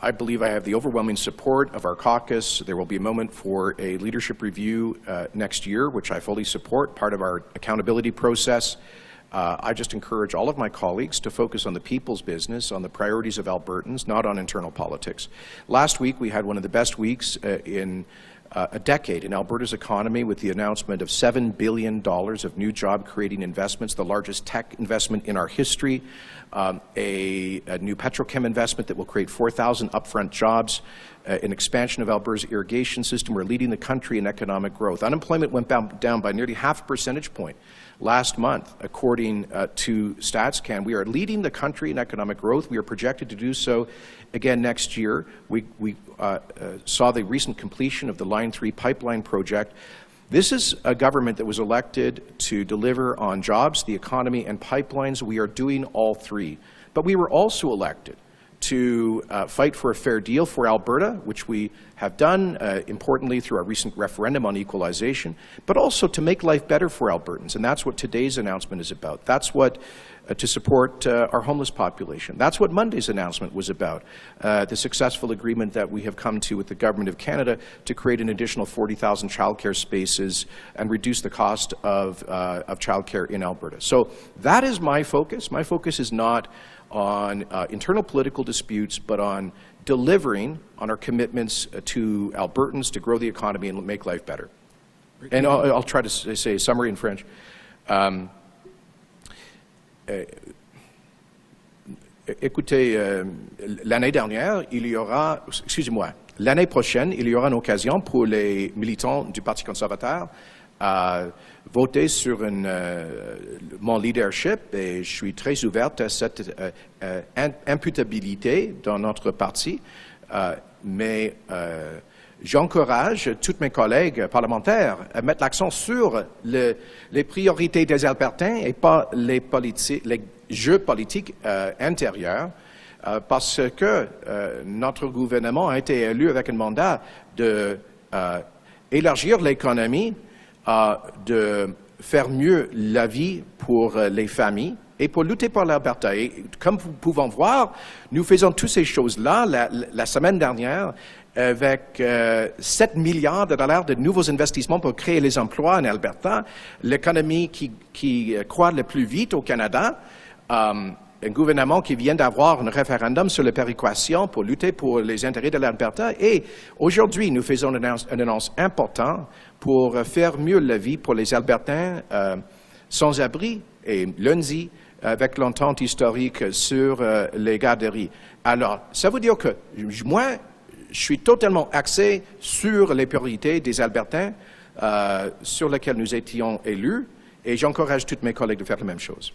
I believe I have the overwhelming support of our caucus. There will be a moment for a leadership review next year, which I fully support, part of our accountability process. I just encourage all of my colleagues to focus on the people's business, on the priorities of Albertans, not on internal politics. Last week, we had one of the best weeks in a decade in Alberta's economy with the announcement of $7 billion of new job-creating investments, the largest tech investment in our history, a new petrochem investment that will create 4,000 upfront jobs, an expansion of Alberta's irrigation system. We're leading the country in economic growth. Unemployment went down by nearly half a percentage point last month, according to StatsCan. We are leading the country in economic growth. We are projected to do so again next year. We saw the recent completion of the Line 3 pipeline project. This is a government that was elected to deliver on jobs, the economy, and pipelines. We are doing all three. But we were also elected to fight for a fair deal for Alberta, which we have done, importantly, through our recent referendum on equalization, but also to make life better for Albertans. And that's what today's announcement is about. That's what, to support our homeless population. That's what Monday's announcement was about, the successful agreement that we have come to with the Government of Canada to create an additional 40,000 childcare spaces and reduce the cost of childcare in Alberta. So that is my focus. My focus is not on internal political disputes, but on delivering on our commitments to Albertans to grow the economy and make life better. And I'll try to say a summary in French. Écoutez, l'année dernière, il y aura, excusez-moi, l'année prochaine, il y aura une occasion pour les militants du Parti conservateur à voter sur mon leadership, et je suis très ouverte à cette imputabilité dans notre parti. mais j'encourage tous mes collègues parlementaires à mettre l'accent sur les priorités des Albertains et pas les jeux politiques intérieurs, parce que notre gouvernement a été élu avec un mandat d'élargir l'économie, de faire mieux la vie pour les familles et pour lutter pour l'Alberta. Et comme vous pouvez voir, nous faisons toutes ces choses-là la semaine dernière avec 7 milliards de dollars de nouveaux investissements pour créer les emplois en Alberta, l'économie qui croît le plus vite au Canada, un gouvernement qui vient d'avoir un référendum sur la péréquation pour lutter pour les intérêts de l'Alberta. Et aujourd'hui, nous faisons une annonce importante pour faire mieux la vie pour les Albertains sans abri. Et lundi, avec l'entente historique sur les garderies. Alors, ça veut dire que moi, je suis totalement axé sur les priorités des Albertains sur lesquelles nous étions élus, et j'encourage tous mes collègues de faire la même chose.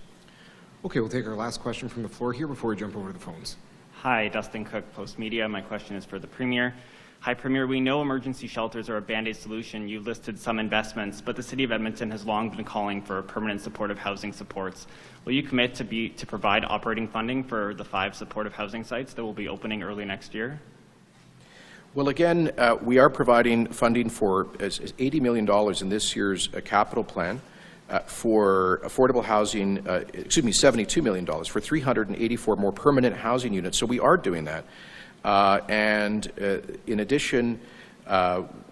Okay, we'll take our last question from the floor here before we jump over to the phones. Hi, Dustin Cook, Post Media. My question is for the Premier. Hi, Premier. We know emergency shelters are a Band-Aid solution. You listed some investments, but the City of Edmonton has long been calling for permanent supportive housing supports. Will you commit to provide operating funding for the 5 supportive housing sites that will be opening early next year? Well, again, we are providing funding for $80 million in this year's capital plan for affordable housing, $72 million for 384 more permanent housing units. So we are doing that. And in addition,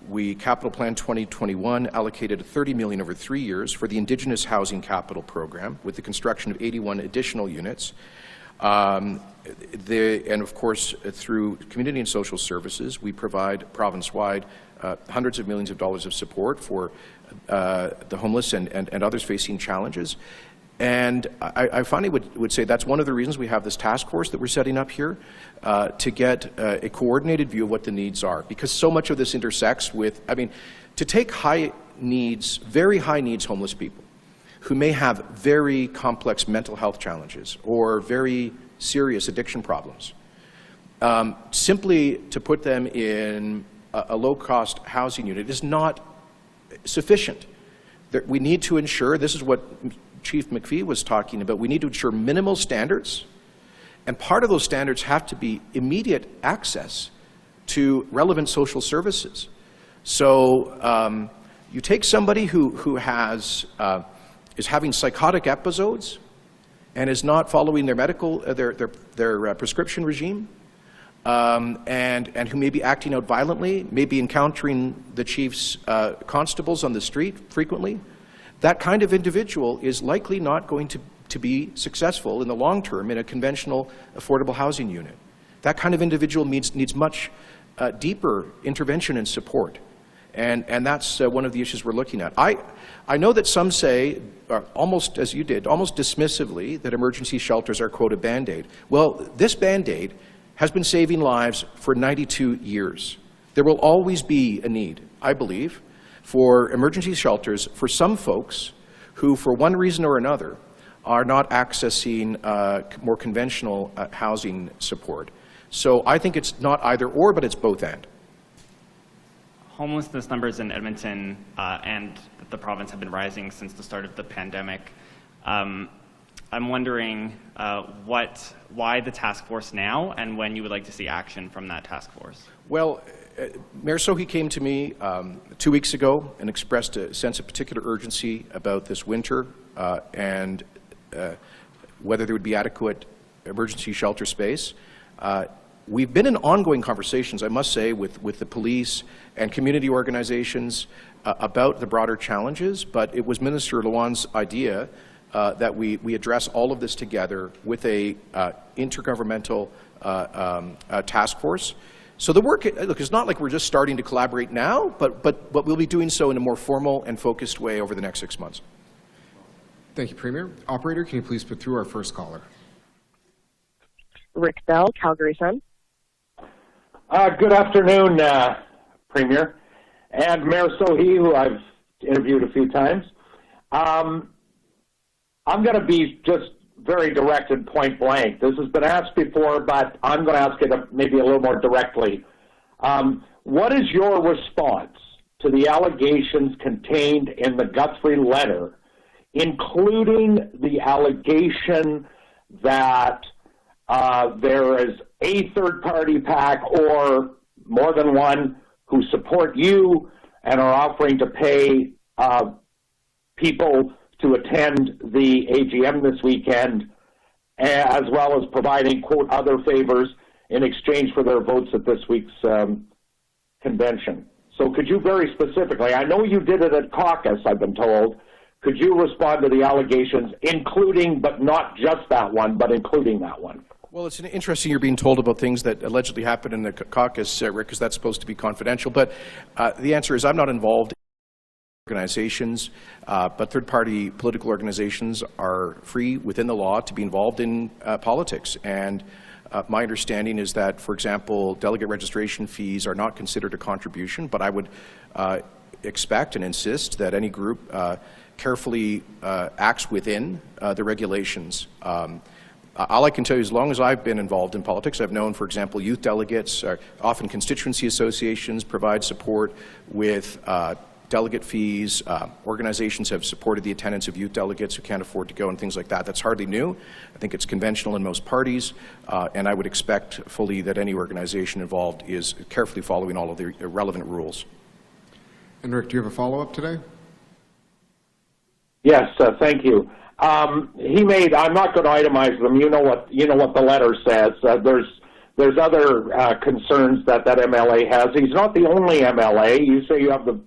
we capital plan 2021 allocated $30 million over 3 years for the Indigenous Housing Capital Program with the construction of 81 additional units. And of course, through Community and Social Services, we provide province-wide hundreds of millions of dollars of support for the homeless and others facing challenges. And I finally would say that's one of the reasons we have this task force that we're setting up here, to get a coordinated view of what the needs are. Because so much of this intersects with, I mean, to take high needs, very high needs homeless people who may have very complex mental health challenges or very serious addiction problems, simply to put them in a low-cost housing unit is not sufficient. We need to ensure, this is what Chief McFee was talking about, we need to ensure minimal standards, and part of those standards have to be immediate access to relevant social services. So you take somebody who has, is having psychotic episodes and is not following their medical, their prescription regime, and who may be acting out violently, may be encountering the chief's constables on the street frequently. That kind of individual is likely not going to be successful in the long term in a conventional affordable housing unit. That kind of individual needs much deeper intervention and support. And that's one of the issues we're looking at. I know that some say, almost as you did, almost dismissively, that emergency shelters are, quote, a Band-Aid. Well, this Band-Aid has been saving lives for 92 years. There will always be a need, I believe, for emergency shelters for some folks who, for one reason or another, are not accessing more conventional housing support. So I think it's not either or, but it's both and. Homelessness numbers in Edmonton and the province have been rising since the start of the pandemic. I'm wondering why the task force now, and when you would like to see action from that task force? Well, Mayor Sohi came to me 2 weeks ago and expressed a sense of particular urgency about this winter and whether there would be adequate emergency shelter space. We've been in ongoing conversations, I must say, with the police and community organizations about the broader challenges, but it was Minister Luan's idea that we address all of this together with a intergovernmental task force. So the work, look, it's not like we're just starting to collaborate now, but we'll be doing so in a more formal and focused way over the next 6 months. Thank you, Premier. Operator, can you please put through our first caller? Rick Bell, Calgary Sun. Good afternoon, Premier, and Mayor Sohi, who I've interviewed a few times. I'm going to be just very direct and point blank. This has been asked before, but I'm going to ask it maybe a little more directly. What is your response to the allegations contained in the Guthrie letter, including the allegation that there is a third-party PAC or more than one who support you and are offering to pay people to attend the AGM this weekend, as well as providing, quote, other favors in exchange for their votes at this week's convention? So could you very specifically, I know you did it at caucus, I've been told, could you respond to the allegations, including, but not just that one, but including that one? Well, it's interesting you're being told about things that allegedly happened in the caucus, Rick, because that's supposed to be confidential. But the answer is I'm not involved in organizations, but third-party political organizations are free within the law to be involved in politics. And my understanding is that, for example, delegate registration fees are not considered a contribution, but I would expect and insist that any group carefully acts within the regulations. All I can tell you, as long as I've been involved in politics, I've known, for example, youth delegates, often constituency associations provide support with delegate fees. Organizations have supported the attendance of youth delegates who can't afford to go and things like that. That's hardly new. I think it's conventional in most parties, and I would expect fully that any organization involved is carefully following all of the relevant rules. And Rick, do you have a follow-up today? Yes, thank you. He made, I'm not going to itemize them. You know what the letter says. There's other concerns that MLA has. He's not the only MLA. You say you have the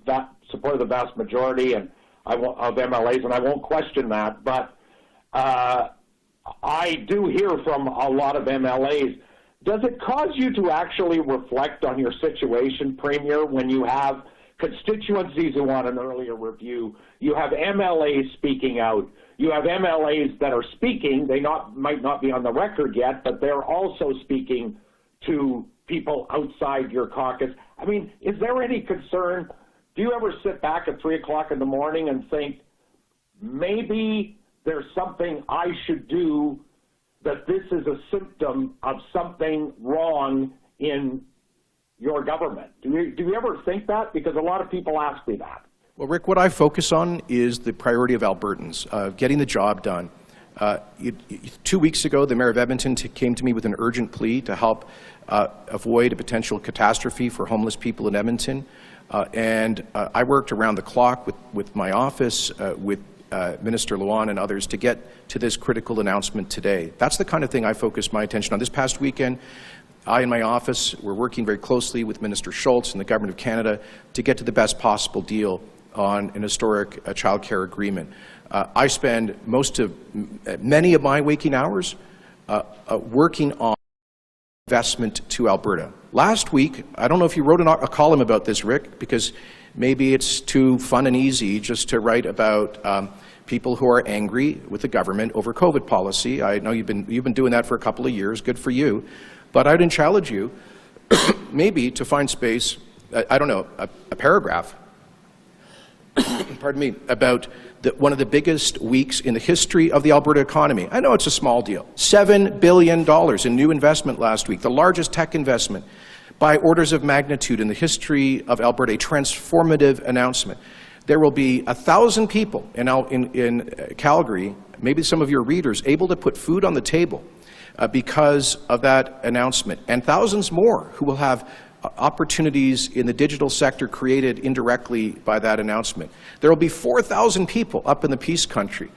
support of the vast majority of MLAs, and I won't question that. But I do hear from a lot of MLAs. Does it cause you to actually reflect on your situation, Premier, when you have constituencies who want an earlier review, you have MLAs speaking out, you have MLAs that are speaking, they might not be on the record yet, but they're also speaking to people outside your caucus. I mean, is there any concern? Do you ever sit back at 3 o'clock in the morning and think, maybe there's something I should do, that this is a symptom of something wrong in your government? Do you ever think that? Because a lot of people ask me that. Well, Rick, what I focus on is the priority of Albertans, getting the job done. 2 weeks ago, the mayor of Edmonton came to me with an urgent plea to help avoid a potential catastrophe for homeless people in Edmonton. And I worked around the clock with my office, with Minister Luan and others to get to this critical announcement today. That's the kind of thing I focused my attention on. This past weekend, I and my office were working very closely with Minister Schultz and the Government of Canada to get to the best possible deal on an historic child care agreement. I spend many of my waking hours working on investment to Alberta. Last week, I don't know if you wrote a column about this, Rick, because maybe it's too fun and easy just to write about people who are angry with the government over COVID policy. I know you've been doing that for a couple of years. Good for you. But I'd challenge you maybe to find space, I don't know, a paragraph, pardon me, about one of the biggest weeks in the history of the Alberta economy. I know it's a small deal. $7 billion in new investment last week, the largest tech investment by orders of magnitude in the history of Alberta, a transformative announcement. There will be 1,000 people in Calgary, maybe some of your readers, able to put food on the table because of that announcement, and thousands more who will have opportunities in the digital sector created indirectly by that announcement. There will be 4,000 people up in the Peace Country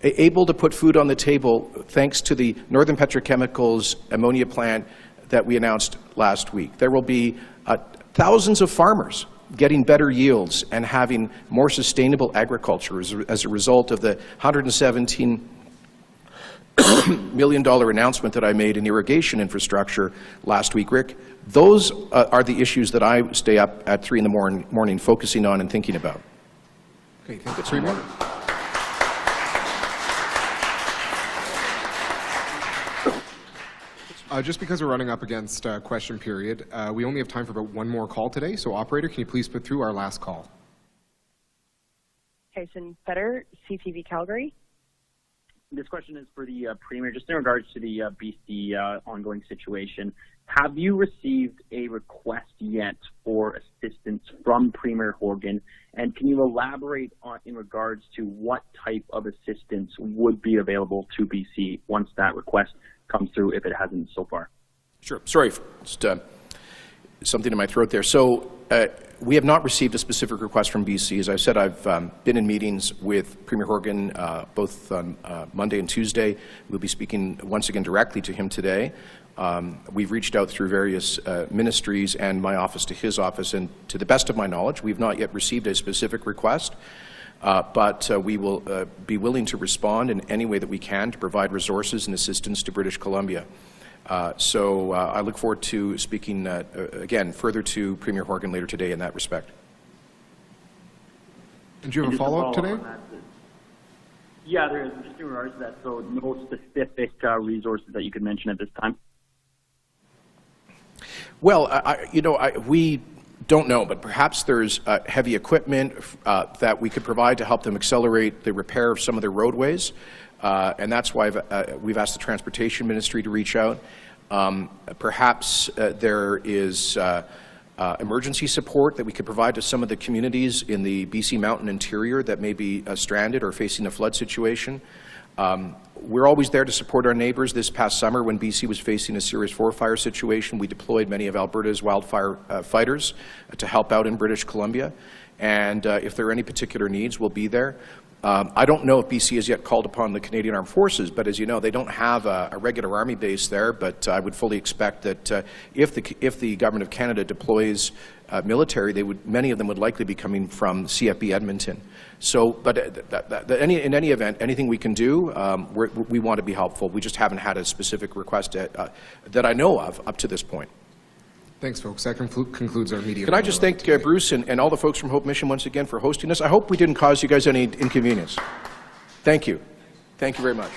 able to put food on the table thanks to the Northern Petrochemicals ammonia plant that we announced last week. There will be thousands of farmers getting better yields and having more sustainable agriculture as a result of the $117 million announcement that I made in irrigation infrastructure last week, Rick. Those are the issues that I stay up at 3 in the morning focusing on and thinking about. Okay, thank you, Premier. Just because we're running up against question period, we only have time for about one more call today. So, operator, can you please put through our last call? Tyson Fetter, CTV Calgary. This question is for the Premier, just in regards to the BC ongoing situation. Have you received a request yet for assistance from Premier Horgan? And can you elaborate on in regards to what type of assistance would be available to BC once that request comes through, if it hasn't so far? Sure. Sorry, just something in my throat there. So we have not received a specific request from BC. As I said, I've been in meetings with Premier Horgan both on Monday and Tuesday. We'll be speaking once again directly to him today. We've reached out through various ministries and my office to his office, and to the best of my knowledge, we've not yet received a specific request, but we will be willing to respond in any way that we can to provide resources and assistance to British Columbia. So I look forward to speaking again further to Premier Horgan later today in that respect. And do you have a follow-up today? Yeah, there is, just in regards to that, so no specific resources that you could mention at this time? Well, we don't know, but perhaps there's heavy equipment that we could provide to help them accelerate the repair of some of their roadways, and that's why we've asked the Transportation Ministry to reach out. Perhaps there is emergency support that we could provide to some of the communities in the BC Mountain interior that may be stranded or facing a flood situation. We're always there to support our neighbors. This past summer, when BC was facing a serious forest fire situation, we deployed many of Alberta's wildfire fighters to help out in British Columbia. And if there are any particular needs, we'll be there. I don't know if BC has yet called upon the Canadian Armed Forces, but as you know, they don't have a regular army base there. But I would fully expect that if the Government of Canada deploys military, many of them would likely be coming from CFB Edmonton. So, but in any event, anything we can do, we want to be helpful. We just haven't had a specific request that I know of up to this point. Thanks, folks. That concludes our media. Can I just thank Bruce and all the folks from Hope Mission once again for hosting us? I hope we didn't cause you guys any inconvenience. Thank you. Thank you very much.